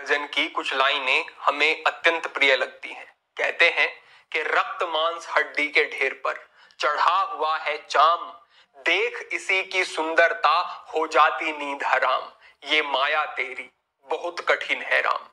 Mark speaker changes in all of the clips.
Speaker 1: भजन की कुछ लाइनें हमें अत्यंत प्रिय लगती हैं। कहते हैं कि रक्त मांस हड्डी के ढेर पर चढ़ा हुआ है चाम, देख इसी की सुंदरता हो जाती नींद हराम। ये माया तेरी बहुत कठिन है राम।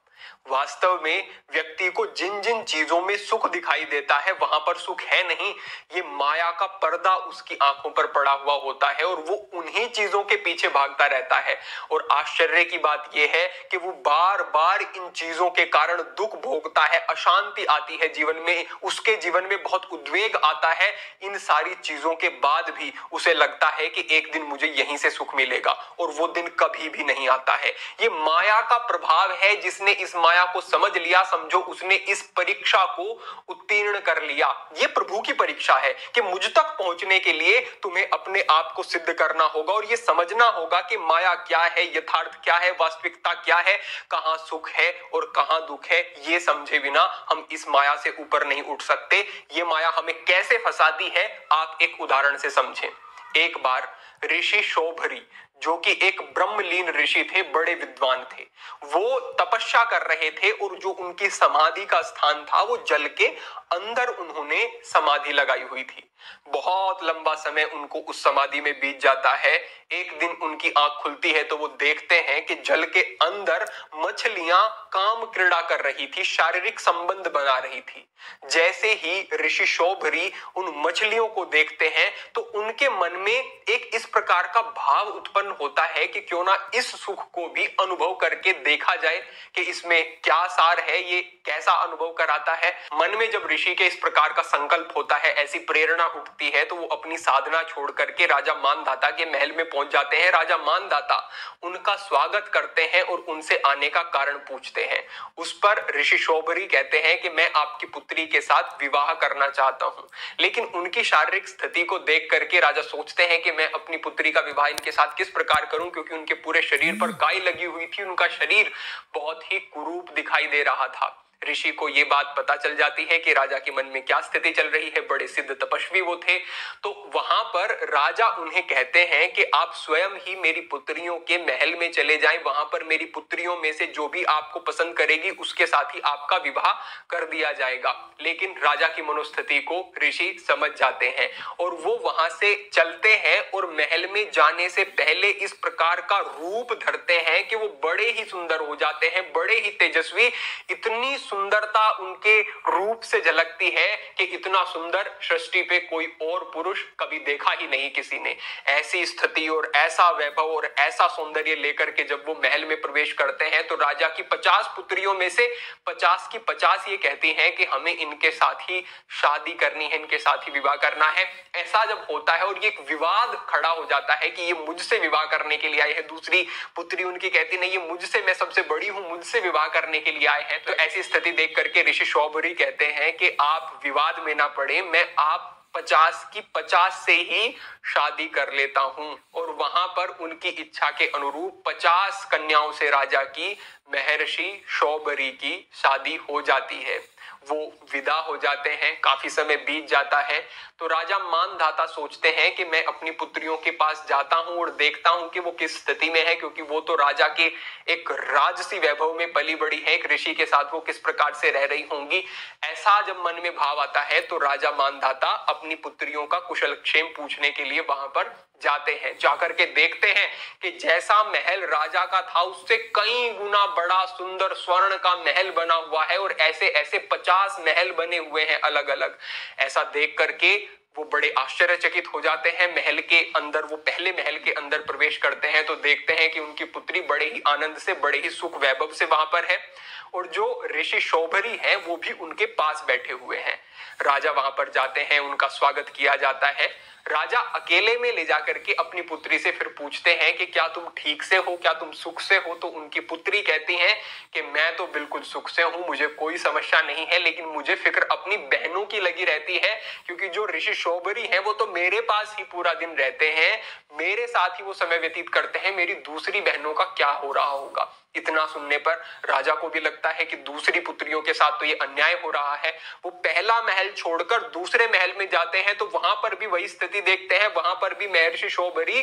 Speaker 1: वास्तव में व्यक्ति को जिन जिन चीजों में सुख दिखाई देता है वहां पर सुख है नहीं, ये माया का पर्दा उसकी आंखों पर पड़ा हुआ होता है और वो उन्हीं चीजों के पीछे भागता रहता है। और आश्चर्य की बात यह है कि वो बार बार इन चीजों के कारण दुख भोगता है, अशांति आती है जीवन में, उसके जीवन में बहुत उद्वेग आता है। इन सारी चीजों के बाद भी उसे लगता है कि एक दिन मुझे यहीं से सुख मिलेगा, और वो दिन कभी भी नहीं आता है। ये माया का प्रभाव है। जिसने इस माया को समझ लिया, समझो उसने इस परीक्षा को उत्तीर्ण कर लिया। ये प्रभु की परीक्षा है कि मुझ तक पहुंचने के लिए तुम्हें अपने आप को सिद्ध करना होगा और ये समझना होगा कि माया क्या है, यथार्थ क्या है, वास्तविकता क्या है, कहां सुख है और कहां दुख है। ये समझे बिना हम इस माया से ऊपर नहीं उठ सकते। ये माया हमें कैसे फंसाती है, आप एक उदाहरण से समझें। एक बार ऋषि शोभरी, जो कि एक ब्रह्मलीन ऋषि थे, बड़े विद्वान थे, वो तपस्या कर रहे थे और जो उनकी समाधि का स्थान था वो जल के अंदर उन्होंने समाधि लगाई हुई थी। बहुत लंबा समय उनको उस समाधि में बीत जाता है। एक दिन उनकी आंख खुलती है तो वो देखते हैं कि जल के अंदर मछलियां काम क्रीड़ा कर रही थी, शारीरिक संबंध बना रही थी। जैसे ही ऋषि शोभरी उन मछलियों को देखते हैं तो उनके मन में एक इस प्रकार का भाव उत्पन्न होता है कि क्यों ना इस सुख को भी अनुभव करके देखा जाए कि इसमें क्या सार है, ये कैसा अनुभव कराता है। मन में जब ऋषि के इस प्रकार का संकल्प होता है, ऐसी प्रेरणा उठती है, तो वो अपनी साधना छोड़ करके राजा मानधाता के महल में पहुंच जाते हैं। राजा मानधाता उनका स्वागत करते हैं और उनसे आने का कारण पूछते हैं। उस पर ऋषि शोभरी कहते हैं कि मैं आपकी पुत्री के साथ विवाह करना चाहता हूं। लेकिन उनकी शारीरिक स्थिति को देख करके राजा सोचते हैं कि मैं अपनी पुत्री का विवाह इनके साथ किस प्रकार करूं, क्योंकि उनके पूरे शरीर पर काई लगी हुई थी, उनका शरीर बहुत ही कुरूप दिखाई दे रहा था। ऋषि को यह बात पता चल जाती है कि राजा के मन में क्या स्थिति चल रही है। बड़े सिद्ध तपस्वी वो थे। तो वहां पर राजा उन्हें कहते हैं कि आप स्वयं ही मेरी पुत्रियों के महल में चले जाएं, वहां पर मेरी पुत्रियों में से जो भी आपको पसंद करेगी उसके साथ ही आपका विवाह कर दिया जाएगा। लेकिन राजा की मनोस्थिति को ऋषि समझ जाते हैं और वो वहां से चलते हैं और महल में जाने से पहले इस प्रकार का रूप धरते हैं कि वो बड़े ही सुंदर हो जाते हैं, बड़े ही तेजस्वी। इतनी सुंदरता उनके रूप से झलकती है कि इतना सुंदर सृष्टि पे कोई और पुरुष कभी देखा ही नहीं किसी ने। ऐसी स्थिति और ऐसा वैभव और ऐसा सौंदर्य लेकर के जब वो महल में प्रवेश करते हैं तो राजा की 50 पुत्रियों में से 50 की 50 ये कहती हैं कि हमें इनके साथ ही शादी करनी है, इनके साथ ही विवाह करना है। ऐसा जब होता है और ये एक विवाद खड़ा हो जाता है कि ये मुझसे विवाह करने के लिए आए हैं, दूसरी पुत्री उनकी कहती नहीं, ये मुझसे, मैं सबसे बड़ी हूं, मुझसे विवाह करने के लिए आए हैं। तो ऐसी स्थिति देख करके ऋषि शोभरी कहते हैं कि आप विवाद में ना पड़े, मैं आप 50 की 50 से ही शादी कर लेता हूं। और वहां पर उनकी इच्छा के अनुरूप 50 कन्याओं से राजा की, महर्षि शोभरी की शादी हो जाती है। वो विदा हो जाते हैं। काफी समय बीत जाता है तो राजा मानधाता सोचते हैं कि मैं अपनी पुत्रियों के पास जाता हूं और देखता हूं कि वो किस स्थिति में है, क्योंकि वो तो राजा के एक राजसी वैभव में पली बड़ी है, एक ऋषि के साथ वो किस प्रकार से रह रही होंगी। ऐसा जब मन में भाव आता है तो राजा मानधाता अपनी पुत्रियों का कुशलक्षेम पूछने के लिए वहां पर जाते हैं। जाकर के देखते हैं कि जैसा महल राजा का था उससे कई गुना बड़ा सुंदर स्वर्ण का महल बना हुआ है और ऐसे ऐसे 50 महल बने हुए हैं अलग अलग। ऐसा देख करके वो बड़े आश्चर्यचकित हो जाते हैं। महल के अंदर, वो पहले महल के अंदर प्रवेश करते हैं तो देखते हैं कि उनकी पुत्री बड़े ही आनंद से, बड़े ही सुख वैभव से वहां पर है और जो ऋषि शोभरी हैं वो भी उनके पास बैठे हुए हैं। राजा वहां पर जाते हैं, उनका स्वागत किया जाता है। राजा अकेले में ले जाकर के अपनी पुत्री से फिर पूछते हैं कि क्या तुम ठीक से हो, क्या तुम सुख से हो। तो उनकी पुत्री कहती हैं कि मैं तो बिल्कुल सुख से हूं, मुझे कोई समस्या नहीं है, लेकिन मुझे फिक्र अपनी बहनों की लगी रहती है, क्योंकि जो ऋषि शोभरी हैं वो तो मेरे पास ही पूरा दिन रहते हैं, मेरे साथ ही वो समय व्यतीत करते हैं, मेरी दूसरी बहनों का क्या हो रहा होगा। इतना सुनने पर राजा को भी लगता है कि दूसरी पुत्रियों के साथ तो ये अन्याय हो रहा है। वो पहला महल छोड़कर दूसरे महल में जाते हैं तो वहां पर भी वही स्थिति स्थिति देखते हैं वहां पर भी महर्षि शोभरी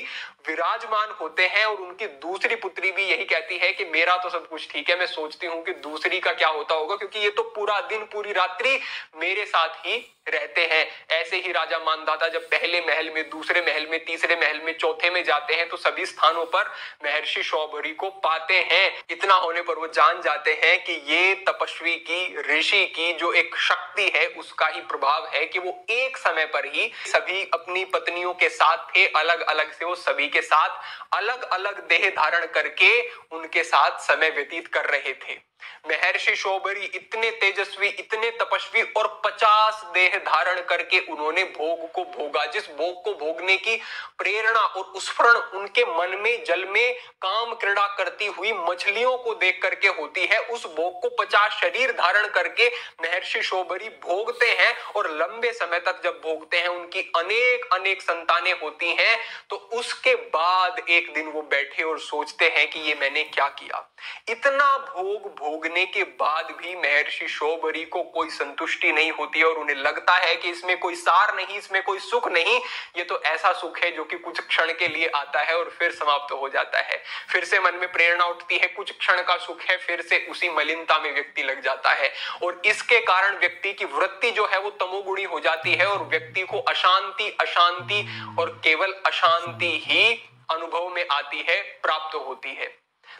Speaker 1: विराजमान होते हैं और उनकी दूसरी पुत्री भी यही कहती है कि मेरा तो सब कुछ ठीक है, मैं सोचती हूँ कि दूसरी का क्या होता होगा, क्योंकि ये तो पूरा दिन पूरी रात्रि मेरे साथ ही रहते हैं। ऐसे ही राजा मानधाता जब पहले महल में, दूसरे महल में, तीसरे महल में, चौथे में जाते हैं तो सभी स्थानों पर महर्षि शौभरी को पाते हैं। इतना होने पर वो जान जाते हैं कि ये तपस्वी की, ऋषि की जो एक शक्ति है उसका ही प्रभाव है कि वो एक समय पर ही सभी अपनी पत्नियों के साथ थे, अलग अलग से वो सभी के साथ अलग अलग देह धारण करके उनके साथ समय व्यतीत कर रहे थे। महर्षि शोभरी इतने तेजस्वी, इतने तपस्वी और 50 देह धारण करके उन्होंने भोग को भोगा। जिस भोग को भोगने की प्रेरणा और स्फुरण उनके मन में जल में काम क्रीड़ा करती हुई मछलियों को देख करके होती है, उस भोग को 50 शरीर धारण करके महर्षि शोभरी भोगते हैं और लंबे समय तक जब भोगते हैं उनकी अनेक अनेक संतानें होती हैं। तो उसके बाद एक दिन वो बैठे और सोचते हैं कि ये मैंने क्या किया। इतना भोग भोगने के बाद भी महर्षि शोभरी को कोई संतुष्टि नहीं होती और उन्हें लगता है कि इसमें कोई सार नहीं, इसमें कोई सुख नहीं, ये तो ऐसा सुख है जो कि कुछ क्षण के लिए आता है और फिर समाप्त हो जाता है। फिर से मन में प्रेरणा उठती है, कुछ क्षण का सुख है, फिर से उसी मलिनता में व्यक्ति लग जाता है और इसके कारण व्यक्ति की वृत्ति जो है वो तमोगुणी हो जाती है और व्यक्ति को अशांति अशांति और केवल अशांति ही अनुभव में आती है, प्राप्त होती है।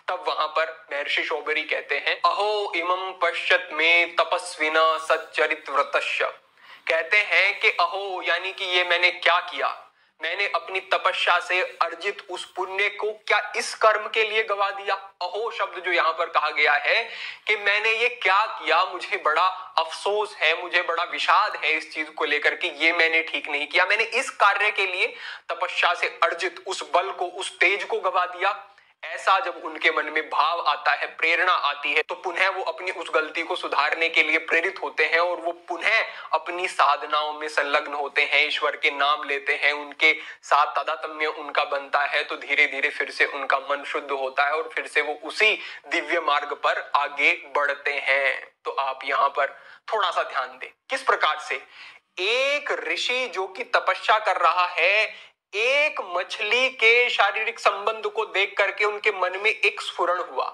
Speaker 1: तब वहां पर महर्षि शोभरी कहते हैं, अहो इमं पश्यत में तपस्विना सच्चरित व्रतस्य। कहते हैं कि अहो यानी कि ये मैंने क्या किया, मैंने अपनी तपस्या से अर्जित उस पुण्य को क्या इस कर्म के लिए गवा दिया। अहो शब्द जो यहाँ पर कहा गया है कि मैंने ये क्या किया, मुझे बड़ा अफसोस है, मुझे बड़ा विषाद है इस चीज को लेकर के, ये मैंने ठीक नहीं किया, मैंने इस कार्य के लिए तपस्या से अर्जित उस बल को, उस तेज को गवा दिया। ऐसा जब उनके मन में भाव आता है, प्रेरणा आती है, तो पुनः वो अपनी उस गलती को सुधारने के लिए प्रेरित होते हैं और वो पुनः अपनी साधनाओं में संलग्न होते हैं, ईश्वर के नाम लेते हैं, उनके साथ तादात्म्य उनका बनता है, तो धीरे धीरे फिर से उनका मन शुद्ध होता है और फिर से वो उसी दिव्य मार्ग पर आगे बढ़ते हैं। तो आप यहाँ पर थोड़ा सा ध्यान दें, किस प्रकार से एक ऋषि जो कि तपस्या कर रहा है, एक मछली के शारीरिक संबंध को देख करके उनके मन में एक स्फुरण हुआ।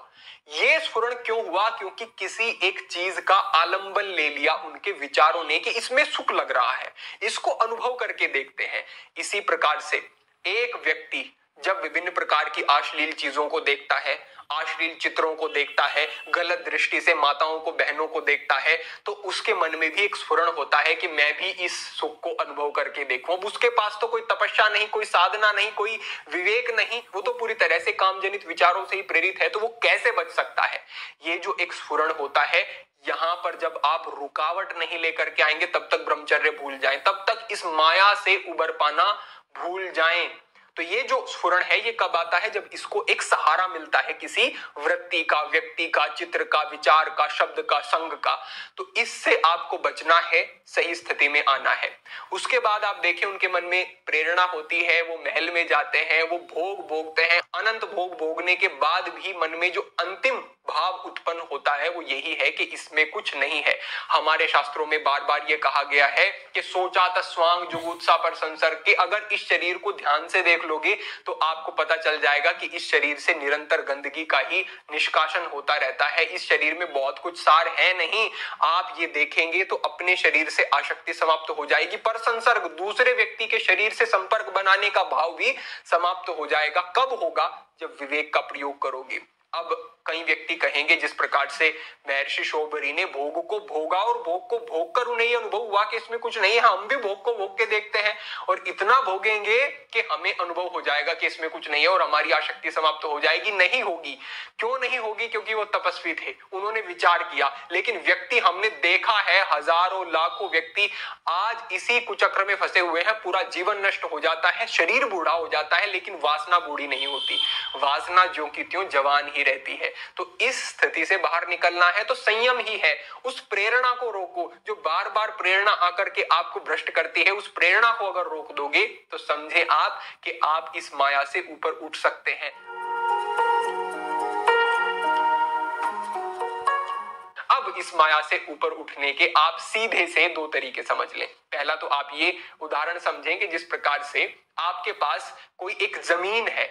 Speaker 1: ये स्फुरण क्यों हुआ? क्योंकि किसी एक चीज का आलंबन ले लिया उनके विचारों ने कि इसमें सुख लग रहा है, इसको अनुभव करके देखते हैं। इसी प्रकार से एक व्यक्ति जब विभिन्न प्रकार की अश्लील चीजों को देखता है, अश्लील चित्रों को देखता है, गलत दृष्टि से माताओं को, बहनों को देखता है, तो उसके मन में भी एक स्फुरण होता है कि मैं भी इस सुख को अनुभव करके देखूं। अब उसके पास तो कोई तपस्या नहीं, कोई साधना नहीं, कोई विवेक नहीं, वो तो पूरी तरह से कामजनित विचारों से ही प्रेरित है, तो वो कैसे बच सकता है? ये जो एक स्फुरण होता है, यहां पर जब आप रुकावट नहीं लेकर के आएंगे तब तक ब्रह्मचर्य भूल जाएं, तब तक इस माया से उबर पाना भूल जाएं। तो ये जो स्फुरण है ये कब आता है? जब इसको एक सहारा मिलता है किसी वृत्ति का, व्यक्ति का, चित्र का, विचार का, शब्द का, संग का। तो इससे आपको बचना है, सही स्थिति में आना है। उसके बाद आप देखें उनके मन में प्रेरणा होती है, वो महल में जाते हैं, वो भोग भोगते हैं। अनंत भोग भोगने के बाद भी मन में जो अंतिम भाव उत्पन्न होता है वो यही है कि इसमें कुछ नहीं है। हमारे शास्त्रों में बार बार ये कहा गया है कि सोचा तस्वांग जुगुत्सा पर संसर्ग, के अगर इस शरीर को ध्यान से देख लोगे तो आपको पता चल जाएगा कि इस शरीर से निरंतर गंदगी का ही निष्कासन होता रहता है। इस शरीर में बहुत कुछ सार है नहीं। आप ये देखेंगे तो अपने शरीर से आसक्ति समाप्त हो जाएगी, पर संसर्ग, दूसरे व्यक्ति के शरीर से संपर्क बनाने का भाव भी समाप्त हो जाएगा। कब होगा? जब विवेक का प्रयोग करोगे। अब कई व्यक्ति कहेंगे जिस प्रकार से महर्षि शोभरी ने भोग को भोगा और भोग को भोग कर उन्हें यह अनुभव हुआ कि इसमें कुछ नहीं है, हम भी भोग को भोग के देखते हैं और इतना भोगेंगे कि हमें अनुभव हो जाएगा कि इसमें कुछ नहीं है और हमारी आसक्ति समाप्त हो जाएगी। नहीं होगी। क्यों नहीं होगी? क्योंकि वो तपस्वी थे, उन्होंने विचार किया। लेकिन व्यक्ति हमने देखा है, हजारों लाखों व्यक्ति आज इसी कुचक्र में फंसे हुए हैं, पूरा जीवन नष्ट हो जाता है, शरीर बूढ़ा हो जाता है, लेकिन वासना बूढ़ी नहीं होती। वासना ज्यों की त्यों जवान ही रहती है। तो इस स्थिति से बाहर निकलना है तो संयम ही है। उस प्रेरणा को रोको जो बार बार प्रेरणा आकर के आपको भ्रष्ट करती है। उस प्रेरणा को अगर रोक दोगे तो समझे आप कि आप इस माया से ऊपर उठ सकते हैं। अब इस माया से ऊपर उठने के आप सीधे से दो तरीके समझ लें। पहला तो आप ये उदाहरण समझें कि जिस प्रकार से आपके पास कोई एक जमीन है,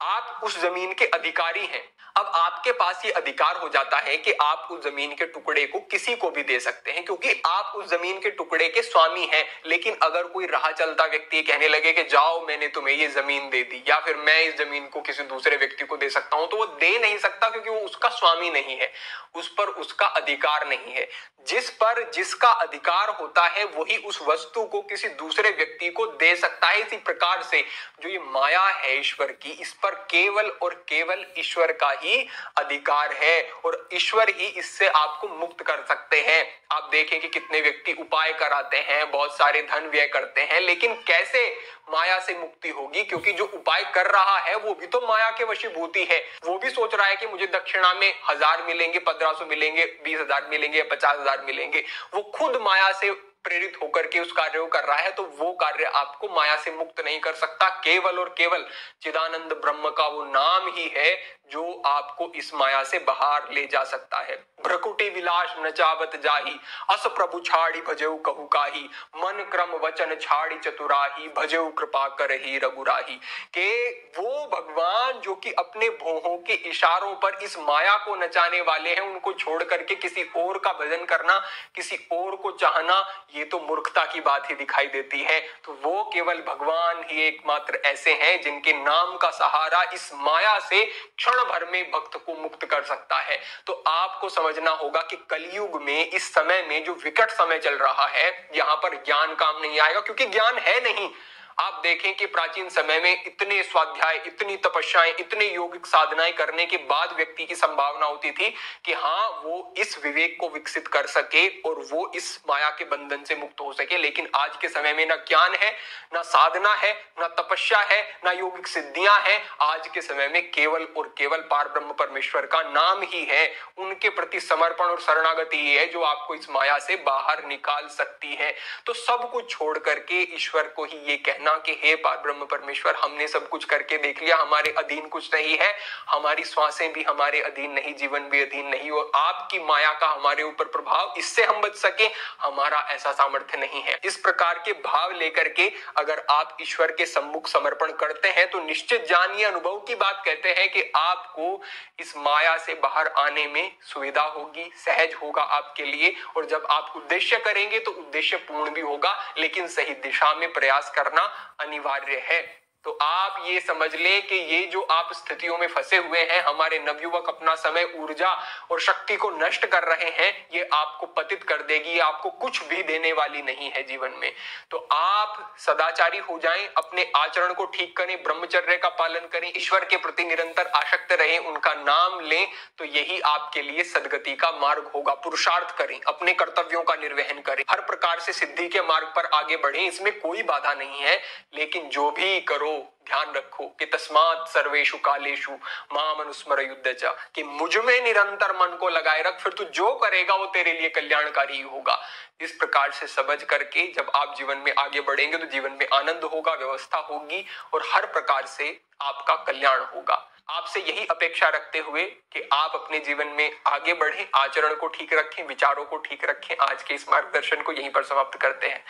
Speaker 1: आप उस जमीन के अधिकारी हैं। अब आपके पास ये अधिकार हो जाता है कि आप उस जमीन के टुकड़े को किसी को भी दे सकते हैं, क्योंकि आप उस जमीन के टुकड़े के स्वामी हैं। लेकिन अगर कोई राह चलता व्यक्ति कहने लगे कि जाओ मैंने तुम्हें ये जमीन दे दी, या फिर मैं इस जमीन को किसी दूसरे व्यक्ति को दे सकता हूं, तो वो दे नहीं सकता, क्योंकि वो उसका स्वामी नहीं है, उस पर उसका अधिकार नहीं है। जिस पर जिसका अधिकार होता है वही उस वस्तु को किसी दूसरे व्यक्ति को दे सकता है। इसी प्रकार से जो ये माया है ईश्वर की, इस पर केवल और केवल ईश्वर का ही अधिकार है, और ईश्वर ही इससे आपको मुक्त कर सकते हैं। आप देखें कि कितने व्यक्ति उपाय कराते हैं, बहुत सारे धन व्यय करते हैं, लेकिन कैसे माया से मुक्ति होगी? क्योंकि जो उपाय कर रहा है वो भी तो माया के वशीभूति है। वो भी सोच रहा है कि मुझे दक्षिणा में 1000 मिलेंगे, 1500 मिलेंगे, 20,000 मिलेंगे, 50,000 मिलेंगे। वो खुद माया से प्रेरित होकर के उस कार्य को कर रहा है, तो वो कार्य आपको माया से मुक्त नहीं कर सकता। केवल और केवल चिदानंद ब्रह्म का वो नाम ही है जो आपको इस माया से बाहर ले जा सकता है। भ्रकुटी विलास न चावत जाही, अस प्रभु छाड़ी भजेऊ कहु काही, मन क्रम वचन छाड़ी चतुराही, भजेऊ कृपा करही रघुराही। के वो भगवान जो कि अपने भोहों के इशारों पर इस माया को नचाने वाले हैं, उनको छोड़ करके किसी और का भजन करना, किसी और को चाहना, ये तो मूर्खता की बात ही दिखाई देती है। तो वो केवल भगवान ही एकमात्र ऐसे हैं जिनके नाम का सहारा इस माया से क्षण भर में भक्त को मुक्त कर सकता है। तो आपको समझना होगा कि कलयुग में, इस समय में जो विकट समय चल रहा है, यहां पर ज्ञान काम नहीं आएगा, क्योंकि ज्ञान है नहीं। आप देखें कि प्राचीन समय में इतने स्वाध्याय, इतनी तपस्याएं, इतने योगिक साधनाएं करने के बाद व्यक्ति की संभावना होती थी कि हाँ वो इस विवेक को विकसित कर सके और वो इस माया के बंधन से मुक्त हो सके। लेकिन आज के समय में ना ज्ञान है, ना साधना है, ना तपस्या है, ना योगिक सिद्धियां हैं। आज के समय में केवल और केवल पार ब्रह्म परमेश्वर का नाम ही है, उनके प्रति समर्पण और शरणागति ही है जो आपको इस माया से बाहर निकाल सकती है। तो सब कुछ छोड़ करके ईश्वर को ही ये कहना कि हे पार ब्रह्म परमेश्वर, हमने सब कुछ करके देख लिया, हमारे अधीन कुछ नहीं है, हमारी श्वासें भी हमारे अधीन नहीं, जीवन भी अधीन नहीं, और आपकी माया का हमारे ऊपर प्रभाव, इससे हम बच सके, हमारा ऐसा सामर्थ्य नहीं है। इस प्रकार के भाव लेकर के अगर आप ईश्वर के सम्मुख समर्पण करते हैं तो निश्चित जानिए, अनुभव की बात कहते हैं कि आपको इस माया से बाहर आने में सुविधा होगी, सहज होगा आपके लिए। और जब आप उद्देश्य करेंगे तो उद्देश्य पूर्ण भी होगा, लेकिन सही दिशा में प्रयास करना अनिवार्य है। तो आप ये समझ लें कि ये जो आप स्थितियों में फंसे हुए हैं, हमारे नवयुवक अपना समय, ऊर्जा और शक्ति को नष्ट कर रहे हैं, ये आपको पतित कर देगी, आपको कुछ भी देने वाली नहीं है जीवन में। तो आप सदाचारी हो जाएं, अपने आचरण को ठीक करें, ब्रह्मचर्य का पालन करें, ईश्वर के प्रति निरंतर आसक्त रहें, उनका नाम लें, तो यही आपके लिए सदगति का मार्ग होगा। पुरुषार्थ करें, अपने कर्तव्यों का निर्वहन करें, हर प्रकार से सिद्धि के मार्ग पर आगे बढ़ें, इसमें कोई बाधा नहीं है। लेकिन जो भी करो ध्यान रखो कि तस्मात् सर्वेषु कालेषु माम अनुस्मर युद्धच, कि मुझ में निरंतर मन को लगाए रख, फिर तू जो करेगा वो तेरे लिए कल्याणकारी होगा। इस प्रकार से समझ करके जब आप जीवन में आगे बढ़ेंगे तो जीवन में आनंद होगा, व्यवस्था होगी और हर प्रकार से आपका कल्याण होगा। आपसे यही अपेक्षा रखते हुए कि आप अपने जीवन में आगे बढ़ें, आचरण को ठीक रखें, विचारों को ठीक रखें, आज के इस मार्गदर्शन को यहीं पर समाप्त करते हैं।